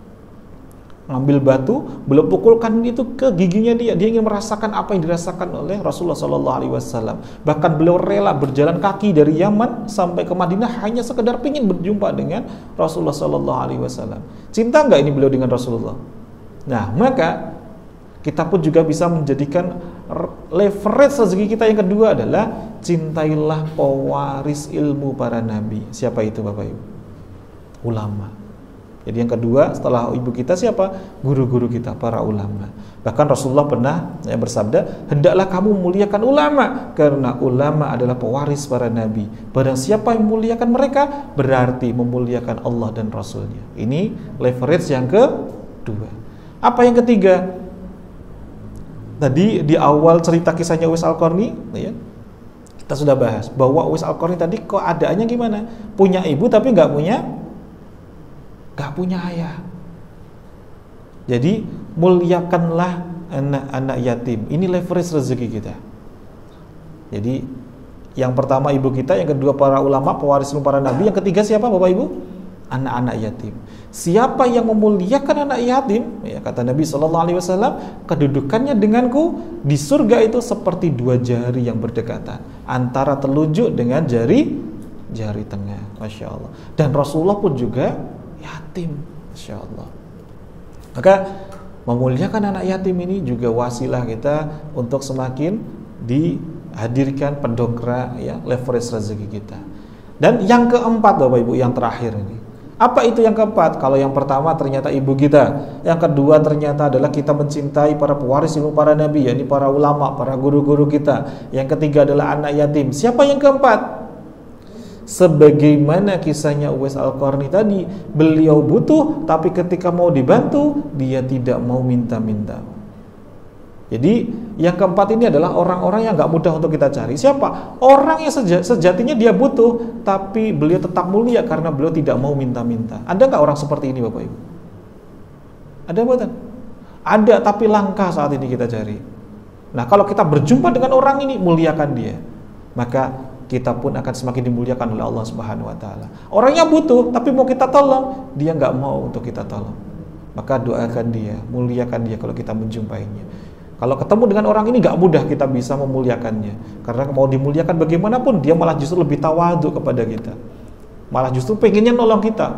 Ngambil batu, beliau pukulkan itu ke giginya dia. Dia ingin merasakan apa yang dirasakan oleh Rasulullah SAW. Bahkan beliau rela berjalan kaki dari Yaman sampai ke Madinah hanya sekedar ingin berjumpa dengan Rasulullah SAW. Cinta nggak ini beliau dengan Rasulullah? Nah, maka kita pun juga bisa menjadikan leverage rezeki kita yang kedua adalah cintailah pewaris ilmu para nabi. Siapa itu Bapak Ibu? Ulama. Jadi yang kedua setelah ibu kita siapa? Guru-guru kita, para ulama. Bahkan Rasulullah pernah bersabda, hendaklah kamu memuliakan ulama, karena ulama adalah pewaris para nabi. Barang siapa yang memuliakan mereka, berarti memuliakan Allah dan Rasulnya. Ini leverage yang kedua. Apa yang ketiga? Tadi di awal cerita kisahnya Uwais Al-Qarni, ya, kita sudah bahas bahwa Uwais Al-Qarni tadi kok adaannya gimana? Punya ibu tapi nggak punya ayah. Jadi muliakanlah anak-anak yatim. Ini leverage rezeki kita. Jadi yang pertama ibu kita, yang kedua para ulama, pewaris para nabi, yang ketiga siapa Bapak Ibu? Anak-anak yatim. Siapa yang memuliakan anak yatim, ya, kata Nabi SAW, kedudukannya denganku di surga itu seperti dua jari yang berdekatan antara telunjuk dengan jari tengah. Masya Allah. Dan Rasulullah pun juga yatim. Masya Allah. Maka memuliakan anak yatim ini juga wasilah kita untuk semakin dihadirkan pendongkrak, ya, leverage rezeki kita. Dan yang keempat Bapak Ibu, yang terakhir ini, apa itu yang keempat? Kalau yang pertama ternyata ibu kita, yang kedua ternyata adalah kita mencintai para pewaris ilmu para nabi, yakni para ulama, para guru-guru kita. Yang ketiga adalah anak yatim. Siapa yang keempat? Sebagaimana kisahnya Uwais Al-Qarni tadi, beliau butuh, tapi ketika mau dibantu, dia tidak mau minta-minta. Jadi yang keempat ini adalah orang-orang yang gak mudah untuk kita cari. Siapa? Orang yang sejatinya dia butuh, tapi beliau tetap mulia karena beliau tidak mau minta-minta. Ada gak orang seperti ini Bapak Ibu? Ada bukan? Ada, tapi langka saat ini kita cari. Nah, kalau kita berjumpa dengan orang ini, muliakan dia, maka kita pun akan semakin dimuliakan oleh Allah Subhanahu wa taala. Orangnya butuh, tapi mau kita tolong, dia nggak mau untuk kita tolong. Maka doakan dia, muliakan dia kalau kita menjumpainya. Kalau ketemu dengan orang ini nggak mudah kita bisa memuliakannya, karena mau dimuliakan bagaimanapun dia malah justru lebih tawadhu kepada kita, malah justru pengennya nolong kita,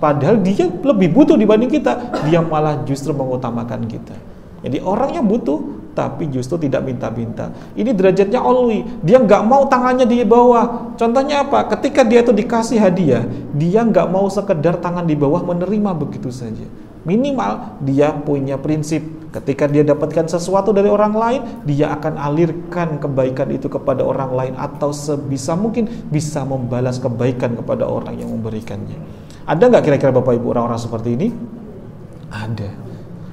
padahal dia lebih butuh dibanding kita, dia malah justru mengutamakan kita. Jadi orangnya butuh, tapi justru tidak minta-minta. Ini derajatnya ulwi. Dia nggak mau tangannya di bawah. Contohnya apa? Ketika dia itu dikasih hadiah, dia nggak mau sekedar tangan di bawah menerima begitu saja. Minimal dia punya prinsip. Ketika dia dapatkan sesuatu dari orang lain, dia akan alirkan kebaikan itu kepada orang lain, atau sebisa mungkin bisa membalas kebaikan kepada orang yang memberikannya. Ada nggak kira-kira Bapak Ibu orang-orang seperti ini? Ada.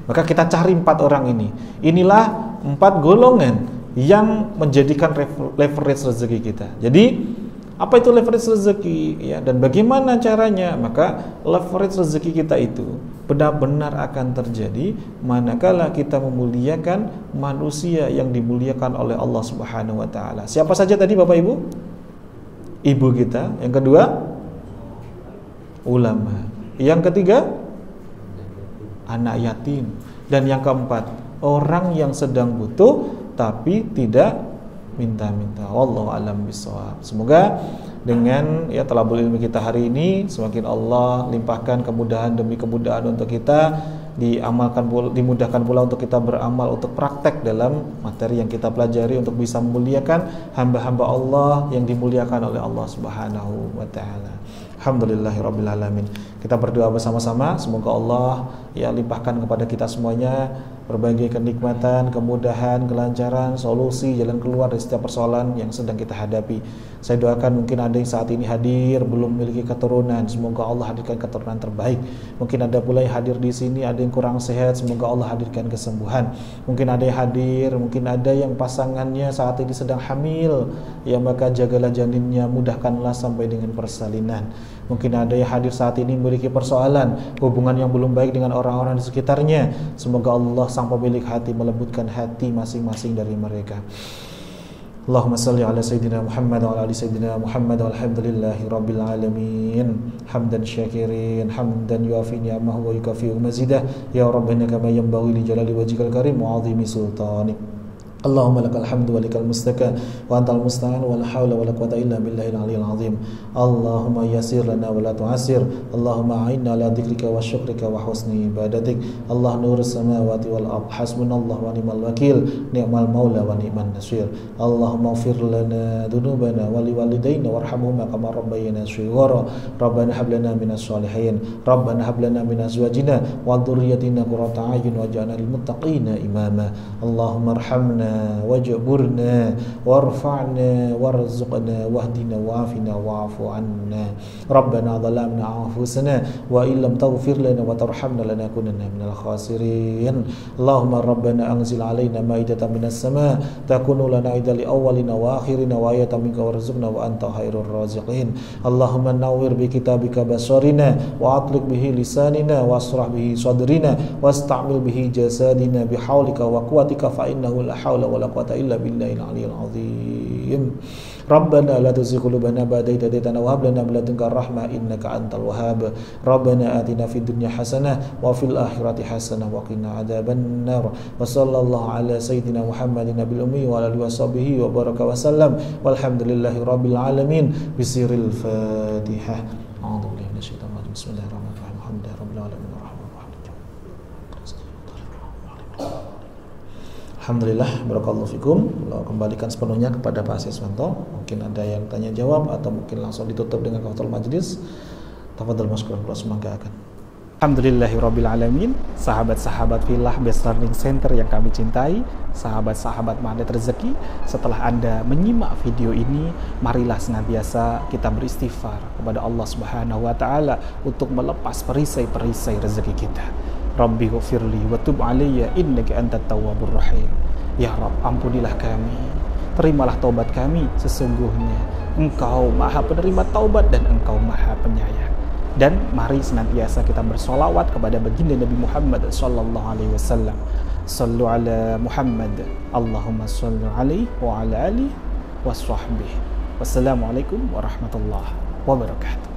Maka kita cari 4 orang ini. Inilah 4 golongan yang menjadikan leverage rezeki kita. Jadi apa itu leverage rezeki, ya, dan bagaimana caranya? Maka leverage rezeki kita itu benar-benar akan terjadi manakala kita memuliakan manusia yang dimuliakan oleh Allah Subhanahu wa taala. Siapa saja tadi Bapak Ibu? Ibu kita. Yang kedua, ulama. Yang ketiga, anak yatim. Dan yang keempat, orang yang sedang butuh tapi tidak minta-minta. Wallahu a'lam bishawab. Semoga dengan ya talabul ilmi kita hari ini semakin Allah limpahkan kemudahan demi kemudahan untuk kita, dimudahkan pula untuk kita beramal, untuk praktek dalam materi yang kita pelajari, untuk bisa memuliakan hamba-hamba Allah yang dimuliakan oleh Allah Subhanahu wa taala. Alhamdulillahirabbil alamin. Kita berdoa bersama-sama, semoga Allah ya limpahkan kepada kita semuanya berbagai kenikmatan, kemudahan, kelancaran, solusi, jalan keluar dari setiap persoalan yang sedang kita hadapi. Saya doakan mungkin ada yang saat ini hadir belum memiliki keturunan, semoga Allah hadirkan keturunan terbaik. Mungkin ada pula yang hadir di sini ada yang kurang sehat, semoga Allah hadirkan kesembuhan. Mungkin ada yang hadir, mungkin ada yang pasangannya saat ini sedang hamil, ya maka jagalah janinnya, mudahkanlah sampai dengan persalinan. Mungkin ada yang hadir saat ini memiliki persoalan, hubungan yang belum baik dengan orang-orang di sekitarnya, semoga Allah sang pemilik hati melembutkan hati masing-masing dari mereka. Allahumma salli ala Sayyidina Muhammad wa ala ali Sayyidina Muhammad walhamdulillahi rabbil alamin. Hamdan syakirin, hamdan yuafi ni'amahu wa yukafi'u mazidah. Ya Rabbana kama yanbaghi li jalali wajhikal karim wa 'azimi sultanik. Allahumma lakal hamdu wa likal mustaka wa antal musta'an wa la hawla wa la quwwata illa billahil aliyyil azim. Allahumma yassir lana wa la tu'assir. Allahumma a'inna ala dzikrika wa syukrika wa husni ibadatik. Allah nurus samawati wal ardh, hasbunallahu wa ni'mal wakil, ni'mal maula wa ni'man nasir. Allahumma ighfir lana dzunubana wa liwalidayna warhamhuma kama rabbayana shighara. Rabbana hab lana minas shalihin. Rabbana hab lana min azwajina wa dhurriyyatina qurrata a'yun waj'alna lil muttaqina imama. Allahumma arhamna wajburna warfa'na warzuqna wahdina wa'afina wa'fu 'anna. Rabbana dhalamna anfusana wa illam taghfir lana wa tarhamna lanakunanna minal khasirin. Allahumma rabbana anzil 'alaina ma'idatan minas sama' takunu lana 'idan li awwalina wa akhirina wa ayatan minka warzuqna wa anta khairur raziqin. Allahumma nawwir bi kitabika basarina wa atliq bihi lisanina wasrah bihi sadrina wasta'mil bihi jasadina bihaulika wa quwwatika fa innahu la haula wala quwwata illa billahil aliyyil azim. Rabbana la tuzigh qulubana ba'da idh hadaytana wa hab lana min ladunka rahmah innaka antal wahhab. Rabbana atina fid dunya hasanah wa fil akhirati hasanah wa qina adzaban nar. Wa sallallahu ala sayyidina Muhammadin nabiyil ummi wa alihi washabihi wa baraka wa sallam. Walhamdulillahi rabbil alamin. Bisiril Fatihah. A'udzu billahi minasyaitonir rajim. Bismillahirrahmanirrahim. Alhamdulillahi rabbil alamin. Alhamdulillah, barakallahu fikum. Kembalikan sepenuhnya kepada Pak Siswanto. Mungkin ada yang tanya jawab atau mungkin langsung ditutup dengan kafatul majlis. Tafadhal mashkuran, semoga akan. Alhamdulillahirabbil alamin. Sahabat-sahabat Filah Best Learning Center yang kami cintai, sahabat-sahabat Magnet Rezeki, setelah Anda menyimak video ini, marilah senantiasa kita beristighfar kepada Allah Subhanahu wa taala untuk melepas perisai-perisai rezeki kita. Rabbi ghfirli wa tub alayya innaka antat tawwabur rahim. Ya Rabb, ampunilah kami, terimalah taubat kami, sesungguhnya Engkau Maha penerima taubat dan Engkau Maha penyayang. Dan mari senantiasa kita bersolawat kepada baginda Nabi Muhammad sallallahu alaihi wasallam. Sallu ala Muhammad, Allahumma salli alaihi wa ala alihi wa sahbihi. Wassalamualaikum warahmatullahi wabarakatuh.